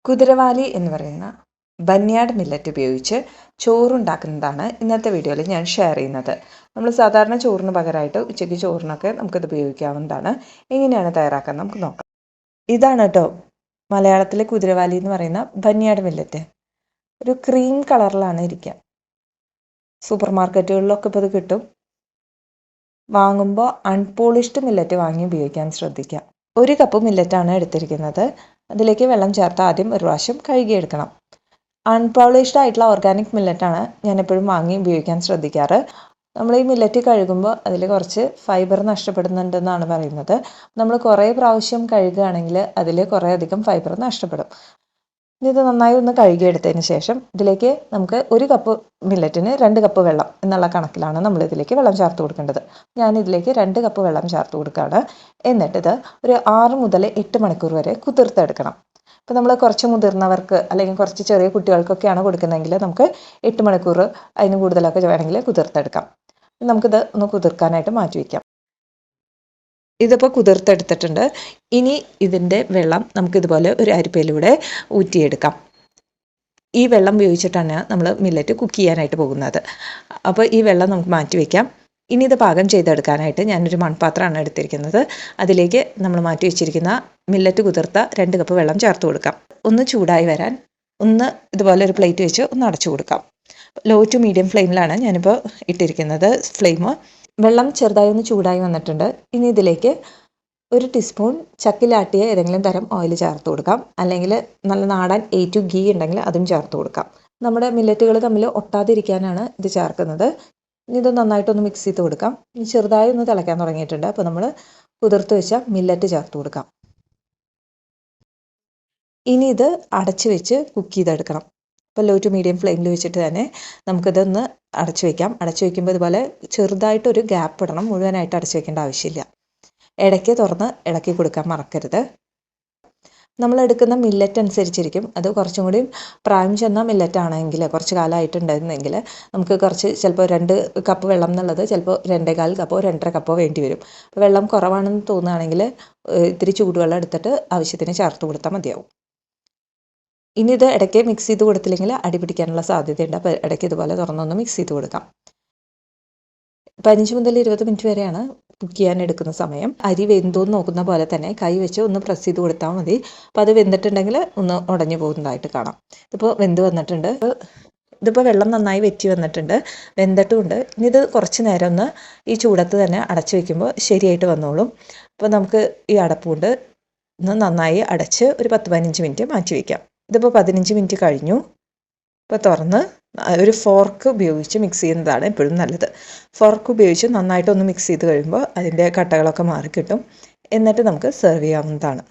കുതിരവാലി എന്ന് പറയുന്ന ബന്യാഡ് മില്ലറ്റ് ഉപയോഗിച്ച് ചോറുണ്ടാക്കുന്നതാണ് ഇന്നത്തെ വീഡിയോയിൽ ഞാൻ ഷെയർ ചെയ്യുന്നത്. നമ്മൾ സാധാരണ ചോറിന് പകരമായിട്ട് ഉച്ചയ്ക്ക് ചോറിനൊക്കെ നമുക്കിത് ഉപയോഗിക്കാവുന്നതാണ്. എങ്ങനെയാണ് തയ്യാറാക്കാൻ നമുക്ക് നോക്കാം. ഇതാണ് കേട്ടോ മലയാളത്തിലെ കുതിരവാലി എന്ന് പറയുന്ന ബന്യാഡ് മില്ലറ്റ്. ഒരു ക്രീം കളറിലാണ് ഇരിക്കുക. സൂപ്പർ മാർക്കറ്റുകളിലൊക്കെ ഇപ്പോൾ ഇത് കിട്ടും. വാങ്ങുമ്പോൾ അൺപോളിഷ്ഡ് മില്ലറ്റ് വാങ്ങി ഉപയോഗിക്കാൻ ശ്രദ്ധിക്കുക. 1 കപ്പ് മില്ലറ്റാണ് എടുത്തിരിക്കുന്നത്. അതിലേക്ക് വെള്ളം ചേർത്ത് ആദ്യം ഒരു പ്രാവശ്യം കഴുകിയെടുക്കണം. അൺപോളിഷ്ഡ് ആയിട്ടുള്ള ഓർഗാനിക് മില്ലറ്റാണ് ഞാൻ എപ്പോഴും വാങ്ങി ഉപയോഗിക്കാൻ ശ്രദ്ധിക്കാറ്. നമ്മൾ ഈ മില്ലറ്റ് കഴുകുമ്പോൾ അതിൽ കുറച്ച് ഫൈബർ നഷ്ടപ്പെടുന്നുണ്ടെന്നാണ് പറയുന്നത്. നമ്മൾ കുറേ പ്രാവശ്യം കഴുകുകയാണെങ്കിൽ അതിൽ കുറേ അധികം ഫൈബർ നഷ്ടപ്പെടും. ഇത് നന്നായി ഒന്ന് കഴുകിയെടുത്തതിന് ശേഷം ഇതിലേക്ക് നമുക്ക് 1 കപ്പ് മില്ലറ്റിന് 2 കപ്പ് വെള്ളം എന്നുള്ള കണക്കിലാണ് നമ്മൾ ഇതിലേക്ക് വെള്ളം ചേർത്ത് കൊടുക്കേണ്ടത്. ഞാൻ ഇതിലേക്ക് 2 കപ്പ് വെള്ളം ചേർത്ത് കൊടുക്കുകയാണ്. എന്നിട്ടിത് ഒരു 6 മുതൽ 8 മണിക്കൂർ വരെ കുതിർത്തെടുക്കണം. ഇപ്പോൾ നമ്മൾ കുറച്ച് മുതിർന്നവർക്ക് അല്ലെങ്കിൽ കുറച്ച് ചെറിയ കുട്ടികൾക്കൊക്കെയാണ് കൊടുക്കുന്നതെങ്കിൽ നമുക്ക് 8 മണിക്കൂർ അതിന് കൂടുതലൊക്കെ വേണമെങ്കിൽ കുതിർത്തെടുക്കാം. നമുക്കിത് ഒന്ന് കുതിർക്കാനായിട്ട് മാറ്റി വയ്ക്കാം. ഇതിപ്പോൾ കുതിർത്തെടുത്തിട്ടുണ്ട്. ഇനി ഇതിൻ്റെ വെള്ളം നമുക്കിതുപോലെ ഒരു അരിപ്പയിലൂടെ ഊറ്റിയെടുക്കാം. ഈ വെള്ളം ഉപയോഗിച്ചിട്ടാണ് നമ്മൾ മില്ലറ്റ് കുക്ക് ചെയ്യാനായിട്ട് പോകുന്നത്. അപ്പോൾ ഈ വെള്ളം നമുക്ക് മാറ്റി വയ്ക്കാം. ഇനി ഇത് പാകം ചെയ്തെടുക്കാനായിട്ട് ഞാനൊരു മൺപാത്രമാണ് എടുത്തിരിക്കുന്നത്. അതിലേക്ക് നമ്മൾ മാറ്റി വെച്ചിരിക്കുന്ന മില്ലറ്റ് കുതിർത്ത 2 കപ്പ് വെള്ളം ചേർത്ത് കൊടുക്കാം. ഒന്ന് ചൂടായി വരാൻ ഒന്ന് ഇതുപോലെ ഒരു പ്ലേറ്റ് വെച്ച് ഒന്ന് അടച്ചു കൊടുക്കാം. ലോ ടു മീഡിയം ഫ്ലെയിമിലാണ് ഞാനിപ്പോൾ ഇട്ടിരിക്കുന്നത് ഫ്ലെയിം. വെള്ളം ചെറുതായി ഒന്ന് ചൂടായി വന്നിട്ടുണ്ട്. ഇനി ഇതിലേക്ക് 1 ടീസ്പൂൺ ചക്കിലാട്ടിയ ഏതെങ്കിലും തരം ഓയിൽ ചേർത്ത് കൊടുക്കാം. അല്ലെങ്കിൽ നല്ല നാടൻ A2 ഗീ ഉണ്ടെങ്കിൽ അതും ചേർത്ത് കൊടുക്കാം. നമ്മുടെ മില്ലറ്റുകൾ തമ്മിൽ ഒട്ടാതിരിക്കാനാണ് ഇത് ചേർക്കുന്നത്. ഇനി ഇത് നന്നായിട്ടൊന്ന് മിക്സ് ചെയ്ത് കൊടുക്കാം. ഇനി ചെറുതായി ഒന്ന് തിളയ്ക്കാൻ തുടങ്ങിയിട്ടുണ്ട്. അപ്പോൾ നമ്മൾ കുതിർത്ത് വെച്ച മില്ലറ്റ് ചേർത്ത് കൊടുക്കാം. ഇനി ഇത് അടച്ച് വെച്ച് കുക്ക് ചെയ്തെടുക്കണം. ഇപ്പോൾ ലോ ടു മീഡിയം ഫ്ലെയിമിൽ വെച്ചിട്ട് തന്നെ നമുക്കിതൊന്ന് അടച്ചു വയ്ക്കാം. അടച്ചു വയ്ക്കുമ്പോൾ ഇതുപോലെ ചെറുതായിട്ടൊരു ഗ്യാപ്പ് ഇടണം. മുഴുവനായിട്ട് അടച്ചു വയ്ക്കേണ്ട ആവശ്യമില്ല. ഇടയ്ക്ക് തുറന്ന് ഇളക്കി കൊടുക്കാൻ മറക്കരുത്. നമ്മൾ എടുക്കുന്ന മില്ലറ്റ് അനുസരിച്ചിരിക്കും. അത് കുറച്ചും കൂടി പ്രായം ചെന്ന മില്ലറ്റ് ആണെങ്കിൽ കുറച്ച് കാലമായിട്ടുണ്ടായിരുന്നെങ്കിൽ നമുക്ക് കുറച്ച് ചിലപ്പോൾ 2 കപ്പ് വെള്ളം എന്നുള്ളത് ചിലപ്പോൾ 2.25 കപ്പോ 2.5 കപ്പോ വേണ്ടി വരും. വെള്ളം കുറവാണെന്ന് തോന്നുകയാണെങ്കിൽ ഇത്തിരി ചൂടുവെള്ളം എടുത്തിട്ട് ആവശ്യത്തിന് ചേർത്ത് കൊടുത്താൽ മതിയാവും. ഇനി ഇത് ഇടയ്ക്ക് മിക്സ് ചെയ്ത് കൊടുത്തില്ലെങ്കിൽ അടി പിടിക്കാനുള്ള സാധ്യതയുണ്ട്. അപ്പോൾ ഇടയ്ക്ക് ഇതുപോലെ തുറന്നൊന്ന് മിക്സ് ചെയ്ത് കൊടുക്കാം. 15 മുതൽ 20 മിനിറ്റ് വരെയാണ് കുക്ക് ചെയ്യാൻ എടുക്കുന്ന സമയം. അരി വെന്തോന്ന് നോക്കുന്ന പോലെ തന്നെ കൈ വെച്ച് ഒന്ന് പ്രസ് ചെയ്ത് കൊടുത്താൽ മതി. അപ്പോൾ അത് വെന്തിട്ടുണ്ടെങ്കിൽ ഒന്ന് ഉടഞ്ഞു പോകുന്നതായിട്ട് കാണാം. ഇതിപ്പോൾ വെന്ത് വന്നിട്ടുണ്ട്. ഇതിപ്പോൾ വെള്ളം നന്നായി വെറ്റി വന്നിട്ടുണ്ട്, വെന്തിട്ടുമുണ്ട്. ഇനി ഇത് കുറച്ച് നേരം ഒന്ന് ഈ ചൂടത്ത് തന്നെ അടച്ചു വയ്ക്കുമ്പോൾ ശരിയായിട്ട് വന്നോളും. അപ്പോൾ നമുക്ക് ഈ അടപ്പുകൊണ്ട് ഒന്ന് നന്നായി അടച്ച് ഒരു 10-15 മിനിറ്റ് മാറ്റി വയ്ക്കാം. ഇതിപ്പോൾ 15 മിനിറ്റ് കഴിഞ്ഞു. ഇപ്പോൾ തുറന്ന് ഒരു ഫോർക്ക് ഉപയോഗിച്ച് മിക്സ് ചെയ്യുന്നതാണ് എപ്പോഴും നല്ലത്. ഫോർക്ക് ഉപയോഗിച്ച് നന്നായിട്ടൊന്ന് മിക്സ് ചെയ്ത് കഴിയുമ്പോൾ അതിൻ്റെ കട്ടകളൊക്കെ മാറിക്കിട്ടും. എന്നിട്ട് നമുക്ക് സെർവ് ചെയ്യാവുന്നതാണ്.